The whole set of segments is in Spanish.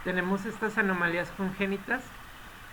tenemos estas anomalías congénitas,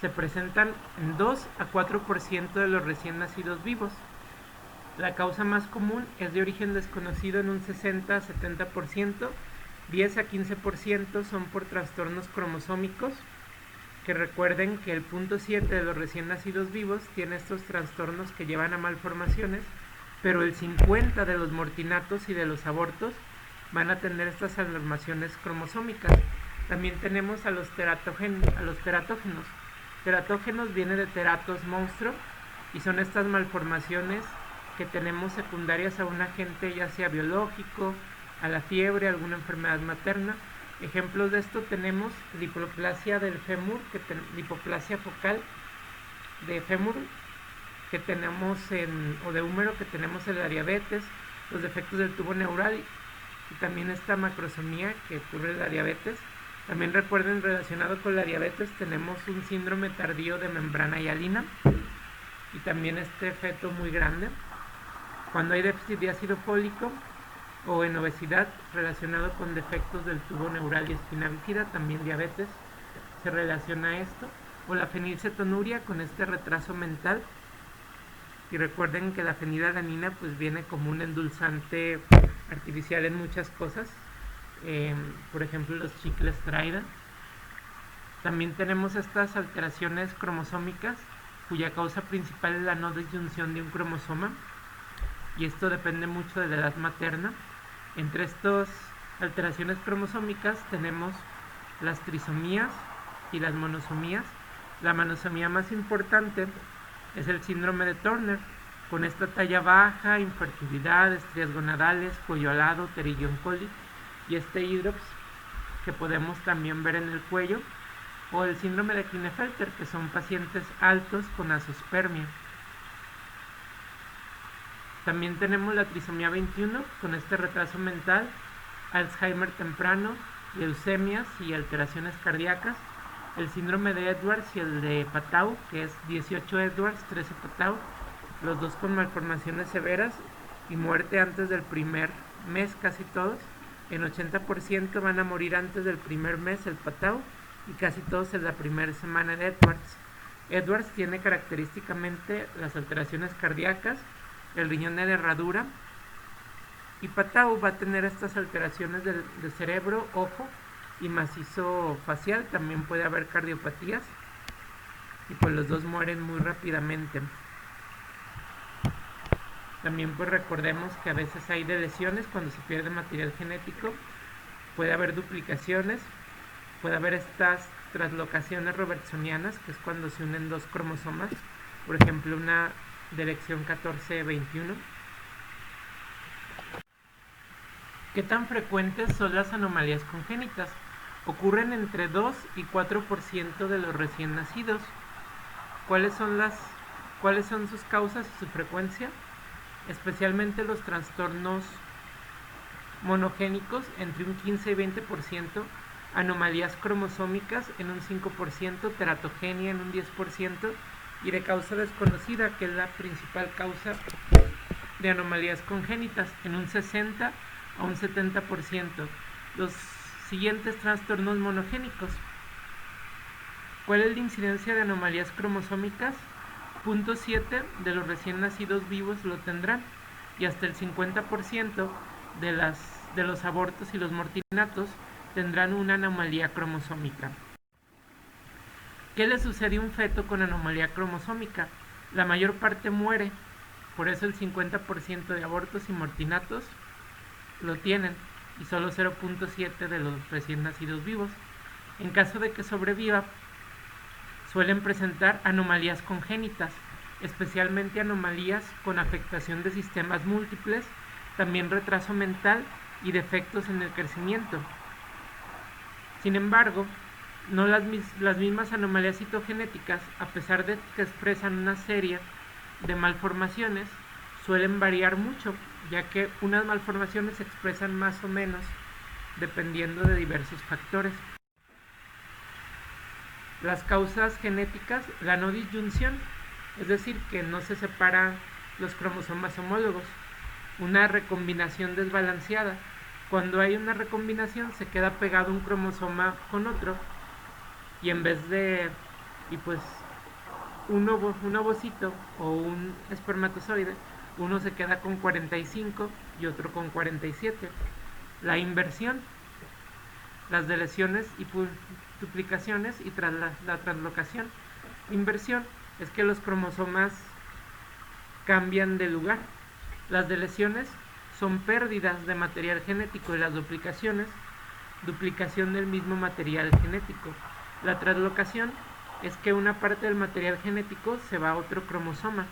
se presentan en 2 a 4% de los recién nacidos vivos. La causa más común es de origen desconocido en un 60 a 70%, 10 a 15% son por trastornos cromosómicos, que recuerden que el punto 7 de los recién nacidos vivos tiene estos trastornos que llevan a malformaciones, pero el 50 de los mortinatos y de los abortos van a tener estas malformaciones cromosómicas. También tenemos a los teratógenos. Teratógenos viene de teratos, monstruo, y son estas malformaciones que tenemos secundarias a un agente, ya sea biológico, a la fiebre, a alguna enfermedad materna. Ejemplos de esto tenemos lipoplasia del fémur, lipoplasia focal de fémur que tenemos o de húmero que tenemos en la diabetes, los defectos del tubo neural y también esta macrosomía que ocurre en la diabetes. También recuerden, relacionado con la diabetes tenemos un síndrome tardío de membrana hialina y también este feto muy grande. Cuando hay déficit de ácido fólico o en obesidad relacionado con defectos del tubo neural y espina bífida, también diabetes se relaciona a esto, o la fenilcetonuria con este retraso mental. Y recuerden que la fenilalanina pues viene como un endulzante artificial en muchas cosas, por ejemplo los chicles Traida. También tenemos estas alteraciones cromosómicas cuya causa principal es la no disyunción de un cromosoma, y esto depende mucho de la edad materna. Entre estas alteraciones cromosómicas tenemos las trisomías y las monosomías. La monosomía más importante es el síndrome de Turner, con esta talla baja, infertilidad, estrías gonadales, cuello alado, pterigio coli y este hidrops que podemos también ver en el cuello, o el síndrome de Klinefelter, que son pacientes altos con azospermia. También tenemos la trisomía 21 con este retraso mental, Alzheimer temprano, leucemias y alteraciones cardíacas, el síndrome de Edwards y el de Patau, que es 18 Edwards, 13 Patau, los dos con malformaciones severas y muerte antes del primer mes, casi todos. En 80% van a morir antes del primer mes el Patau y casi todos en la primera semana de Edwards. Edwards tiene característicamente las alteraciones cardíacas, el riñón de herradura, y Patau va a tener estas alteraciones de cerebro, ojo y macizo facial. También puede haber cardiopatías y pues los dos mueren muy rápidamente. También pues recordemos que a veces hay de lesiones cuando se pierde material genético, puede haber duplicaciones, puede haber estas traslocaciones robertsonianas, que es cuando se unen dos cromosomas, por ejemplo una dirección 14-21. ¿Qué tan frecuentes son las anomalías congénitas? Ocurren entre 2 y 4% de los recién nacidos. ¿Cuáles son sus causas y su frecuencia? Especialmente los trastornos monogénicos entre un 15 y 20%, anomalías cromosómicas en un 5%, teratogenia en un 10%, y de causa desconocida, que es la principal causa de anomalías congénitas, en un 60 a un 70%. Los siguientes trastornos monogénicos. ¿Cuál es la incidencia de anomalías cromosómicas? 0.7 de los recién nacidos vivos lo tendrán, y hasta el 50% de los abortos y los mortinatos tendrán una anomalía cromosómica. ¿Qué le sucede a un feto con anomalía cromosómica? La mayor parte muere, por eso el 50% de abortos y mortinatos lo tienen, y solo 0.7 de los recién nacidos vivos. En caso de que sobreviva, suelen presentar anomalías congénitas, especialmente anomalías con afectación de sistemas múltiples, también retraso mental y defectos en el crecimiento. Sin embargo, no las mismas anomalías citogenéticas, a pesar de que expresan una serie de malformaciones, suelen variar mucho, ya que unas malformaciones se expresan más o menos dependiendo de diversos factores. Las causas genéticas, la no disyunción, es decir, que no se separan los cromosomas homólogos, una recombinación desbalanceada, Cuando hay una recombinación se queda pegado un cromosoma con otro y en vez de, y pues un ovocito o un espermatozoide, uno se queda con 45 y otro con 47. La inversión, las deleciones y duplicaciones y tras la translocación. Inversión es que los cromosomas cambian de lugar. Las deleciones son pérdidas de material genético y las duplicaciones, duplicación del mismo material genético. La translocación es que una parte del material genético se va a otro cromosoma.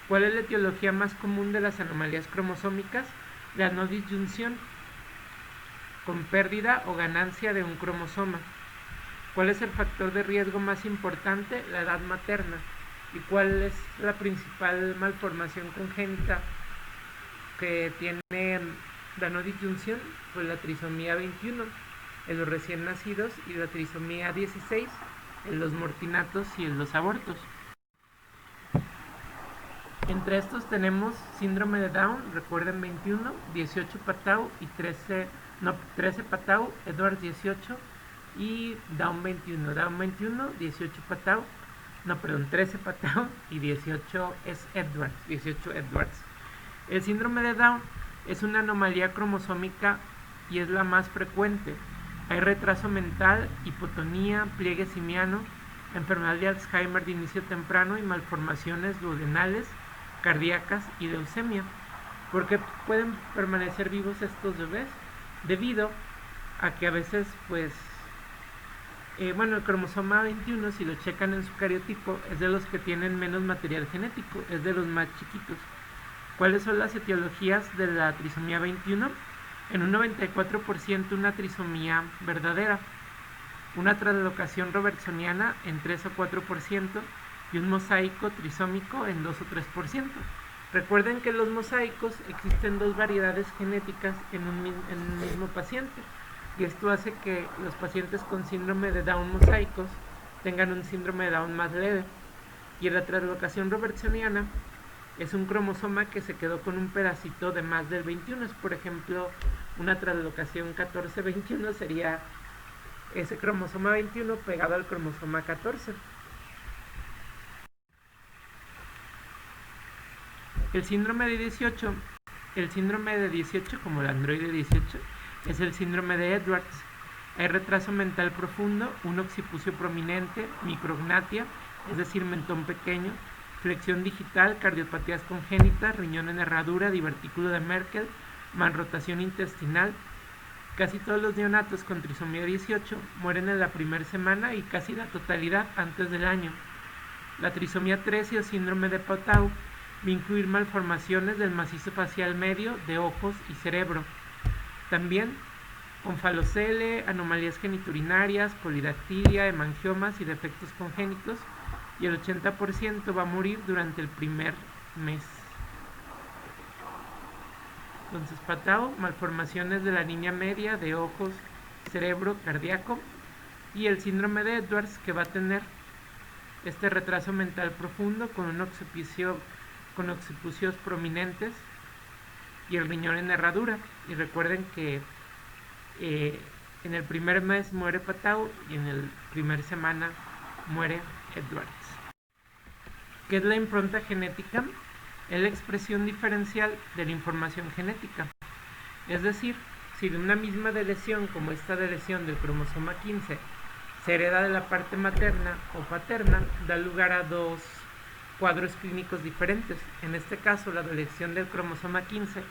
¿Cuál es la etiología más común de las anomalías cromosómicas? La no disyunción, con pérdida o ganancia de un cromosoma. ¿Cuál es el factor de riesgo más importante? La edad materna. ¿Y cuál es la principal malformación congénita que tiene la no disyunción? Pues la trisomía 21 en los recién nacidos y la trisomía 16 en los mortinatos y en los abortos. Entre estos tenemos síndrome de Down, recuerden 21, 18 Patau y 13 Patau, Edwards 18 y Down 21. Down 21, 18 Patau, 13 Patau y 18 es Edwards, 18 Edwards. El síndrome de Down es una anomalía cromosómica y es la más frecuente. Hay retraso mental, hipotonía, pliegue simiano, enfermedad de Alzheimer de inicio temprano y malformaciones duodenales, cardíacas y leucemia. ¿Por qué pueden permanecer vivos estos bebés? Debido a que a veces el cromosoma 21, si lo checan en su cariotipo, es de los que tienen menos material genético, es de los más chiquitos. ¿Cuáles son las etiologías de la trisomía 21? En un 94% una trisomía verdadera, una translocación robertsoniana en 3 o 4% y un mosaico trisómico en 2 o 3%. Recuerden que en los mosaicos existen dos variedades genéticas en un mismo paciente y esto hace que los pacientes con síndrome de Down mosaicos tengan un síndrome de Down más leve. Y en la translocación robertsoniana es un cromosoma que se quedó con un pedacito de más del 21. Es, por ejemplo, una translocación 14-21 sería ese cromosoma 21 pegado al cromosoma 14. El síndrome de 18, como el androide 18, es el síndrome de Edwards. Hay retraso mental profundo, un occipucio prominente, micrognatia, es decir, mentón pequeño, flexión digital, cardiopatías congénitas, riñón en herradura, divertículo de Merkel, malrotación intestinal. Casi todos los neonatos con trisomía 18 mueren en la primera semana y casi la totalidad antes del año. La trisomía 13 o síndrome de Patau va a incluir malformaciones del macizo facial medio, de ojos y cerebro. También onfalocele, anomalías geniturinarias, polidactilia, hemangiomas y defectos congénitos, y el 80% va a morir durante el primer mes. Entonces, Patau, malformaciones de la niña media, de ojos, cerebro, cardíaco, y el síndrome de Edwards, que va a tener este retraso mental profundo con un occipucios prominentes y el riñón en herradura. Y recuerden que en el primer mes muere Patau y en el primer semana muere Edwards. ¿Qué es la impronta genética? Es la expresión diferencial de la información genética. Es decir, si de una misma deleción, como esta deleción del cromosoma 15, se hereda de la parte materna o paterna, da lugar a dos cuadros clínicos diferentes. En este caso, la deleción del cromosoma 15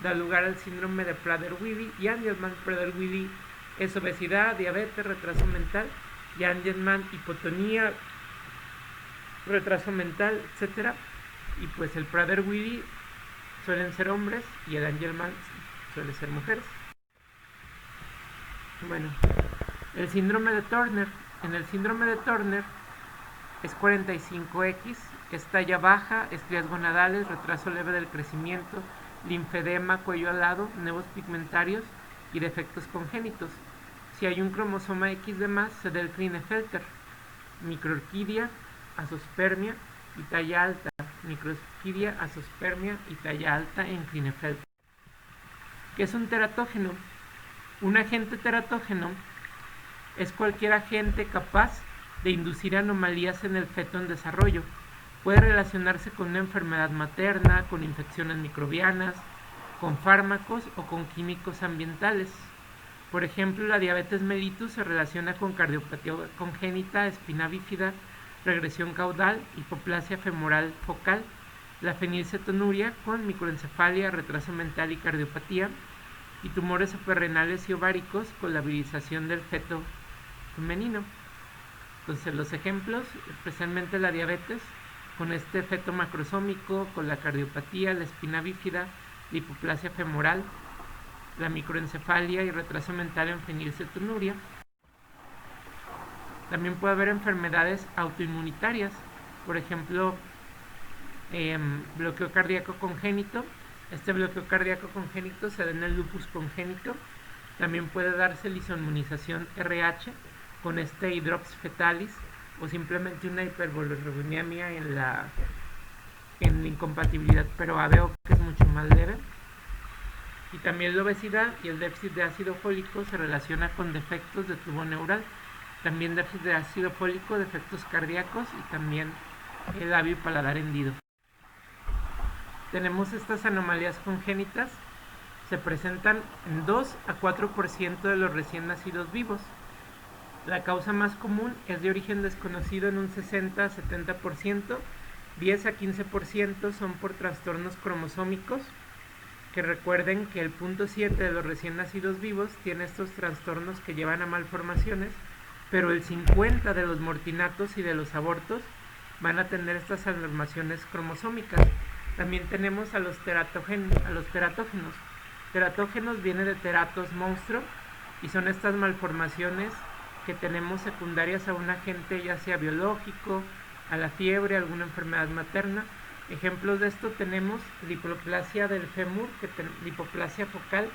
da lugar al síndrome de Prader-Willi y Angelman. Prader-Willi es obesidad, diabetes, retraso mental, y Angelman hipotonía, retraso mental, etc. Y pues el Prader-Willi suelen ser hombres y el Angelman suele ser mujeres. Bueno, el síndrome de Turner. En el síndrome de Turner es 45X, es talla baja, estrías gonadales, retraso leve del crecimiento, linfedema, cuello alado, nevos pigmentarios y defectos congénitos. Si hay un cromosoma X de más, se da el Klinefelter. Microorquidia, azospermia y talla alta. Microorquidia, azospermia y talla alta en Klinefelter. ¿Qué es un teratógeno? Un agente teratógeno es cualquier agente capaz de inducir anomalías en el feto en desarrollo. Puede relacionarse con una enfermedad materna, con infecciones microbianas, con fármacos o con químicos ambientales. Por ejemplo, la diabetes mellitus se relaciona con cardiopatía congénita, espina bífida, regresión caudal, hipoplasia femoral focal, la fenilcetonuria con microencefalia, retraso mental y cardiopatía, y tumores suprarrenales y ováricos con la virización del feto femenino. Entonces los ejemplos, especialmente la diabetes, con este feto macrosómico, con la cardiopatía, la espina bífida, la hipoplasia femoral, la microencefalia y retraso mental en fenilcetonuria. También puede haber enfermedades autoinmunitarias, por ejemplo, bloqueo cardíaco congénito. Este bloqueo cardíaco congénito se da en el lupus congénito. También puede darse la isoinmunización RH con este hidrops fetalis o simplemente una hiperbilirubinemia en la incompatibilidad pero ABO, que es mucho más leve. Y también la obesidad y el déficit de ácido fólico se relaciona con defectos de tubo neural. También déficit de ácido fólico, defectos cardíacos y también el labio y paladar hendido. Tenemos estas anomalías congénitas, se presentan en 2 a 4% de los recién nacidos vivos. La causa más común es de origen desconocido en un 60 a 70%, 10 a 15% son por trastornos cromosómicos, que recuerden que el 0.7 de los recién nacidos vivos tiene estos trastornos que llevan a malformaciones, pero el 50 de los mortinatos y de los abortos van a tener estas malformaciones cromosómicas. También tenemos a los teratógenos. Teratógenos viene de teratos monstruo y son estas malformaciones que tenemos secundarias a un agente ya sea biológico, a la fiebre, a alguna enfermedad materna. Ejemplos de esto tenemos la hipoplasia del fémur, la hipoplasia focal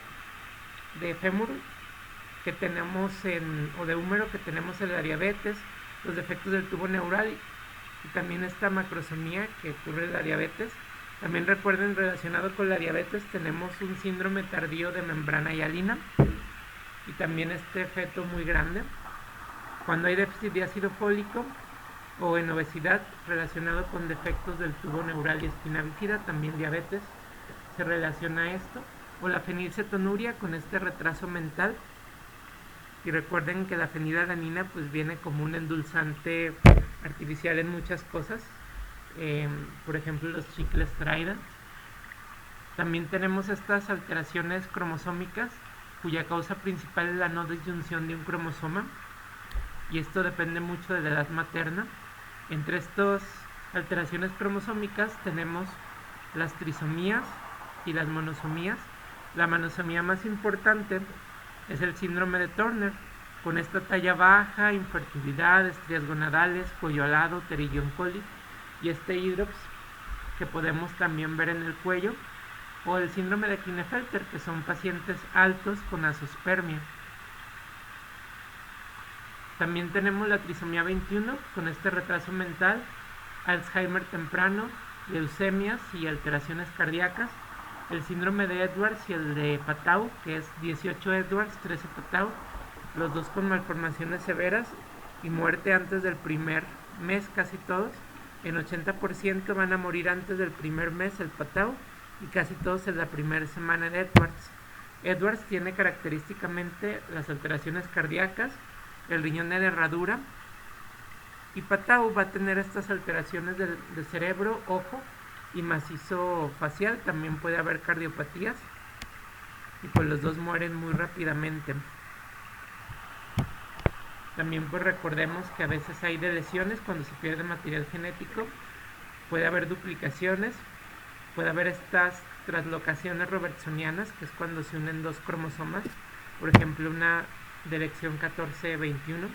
de fémur que tenemos o de húmero que tenemos en la diabetes, los defectos del tubo neural y también esta macrosomía que ocurre en la diabetes. También recuerden, relacionado con la diabetes tenemos un síndrome tardío de membrana hialina y también este feto muy grande. Cuando hay déficit de ácido fólico o en obesidad relacionado con defectos del tubo neural y espina bífida, también diabetes se relaciona a esto, o la fenilcetonuria con este retraso mental. Y recuerden que la fenilalanina pues viene como un endulzante artificial en muchas cosas, por ejemplo los chicles Trident. También tenemos estas alteraciones cromosómicas cuya causa principal es la no disyunción de un cromosoma, y esto depende mucho de la edad materna. Entre estas alteraciones cromosómicas tenemos las trisomías y las monosomías. La monosomía más importante es el síndrome de Turner, con esta talla baja, infertilidad, estrías gonadales, cuello alado, pterigón coli y este hidrops que podemos también ver en el cuello, o el síndrome de Klinefelter, que son pacientes altos con azoospermia. También tenemos la trisomía 21 con este retraso mental, Alzheimer temprano, leucemias y alteraciones cardíacas, el síndrome de Edwards y el de Patau, que es 18 Edwards, 13 Patau, los dos con malformaciones severas y muerte antes del primer mes casi todos. En 80% van a morir antes del primer mes el Patau y casi todos en la primera semana de Edwards. Edwards tiene característicamente las alteraciones cardíacas, el riñón de herradura, y Patau va a tener estas alteraciones de cerebro, ojo y macizo facial. También puede haber cardiopatías y pues los dos mueren muy rápidamente. También pues recordemos que a veces hay deleciones cuando se pierde material genético, puede haber duplicaciones, puede haber estas translocaciones robertsonianas, que es cuando se unen dos cromosomas, por ejemplo una delección 14-21.